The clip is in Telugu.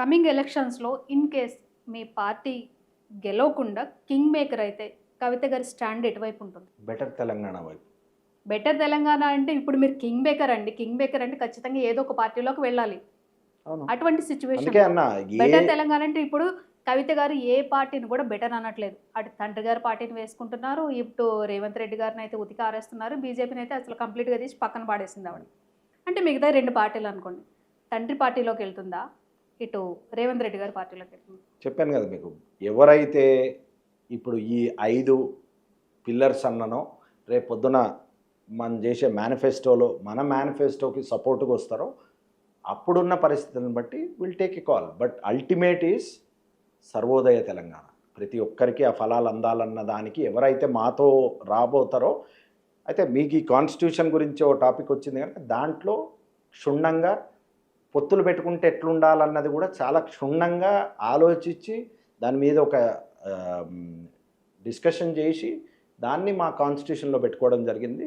కమింగ్ ఎలక్షన్స్‌లో ఇన్ కేస్ మీ పార్టీ గెలవకుండా కింగ్ మేకర్ అయితే కవిత గారి స్టాండ్ ఎటువైపు ఉంటుంది? బెటర్ తెలంగాణ వైపు. బెటర్ తెలంగాణ అంటే ఇప్పుడు మీరు కింగ్ మేకర్ అండి. కింగ్ మేకర్ అంటే ఖచ్చితంగా ఏదో ఒక పార్టీలోకి వెళ్ళాలి. అవును. అటువంటి అందుకే సిట్యుయేషన్‌లో అన్న బెటర్ తెలంగాణ అంటే ఇప్పుడు కవిత గారు ఏ పార్టీని కూడా బెటర్ అనట్లేదు. అటు తండ్రి గారి పార్టీని వేసుకుంటున్నారు. ఇటు రేవంత్ రెడ్డి గారిని అయితే ఉతికి ఆరేస్తున్నారు. బీజేపీని అయితే అసలు కంప్లీట్‌గా తీసి పక్కన పాడేసింది ఆవిడ. అంటే మిగతా 2 పార్టీలు అనుకోండి. తండ్రి పార్టీలోకి వెళ్తుందా? ఇటు రేవంత్ రెడ్డి గారి పార్టీలోకి వెళ్తుందా? చెప్పాను కదా మీకు. ఎవరైతే ఇప్పుడు ఈ 5 పిల్లర్స్ అన్ననో రేపు పొద్దున మనం చేసే మేనిఫెస్టోలో మన మేనిఫెస్టోకి సపోర్ట్గా వస్తారో అప్పుడున్న పరిస్థితులను బట్టి will take a call. But ultimate is Sarvodaya Telangana. ప్రతి ఒక్కరికి ఆ ఫలాలు అందాలన్న దానికి ఎవరైతే మాతో రాబోతారో, అయితే మీకు ఈ కాన్స్టిట్యూషన్ గురించి ఓ టాపిక్ వచ్చింది కనుక దాంట్లో క్షుణ్ణంగా పొత్తులు పెట్టుకుంటే ఎట్లుండాలన్నది కూడా చాలా క్షుణ్ణంగా ఆలోచించి దాని మీద ఒక డిస్కషన్ చేసి దాన్ని మా కాన్స్టిట్యూషన్లో పెట్టుకోవడం జరిగింది.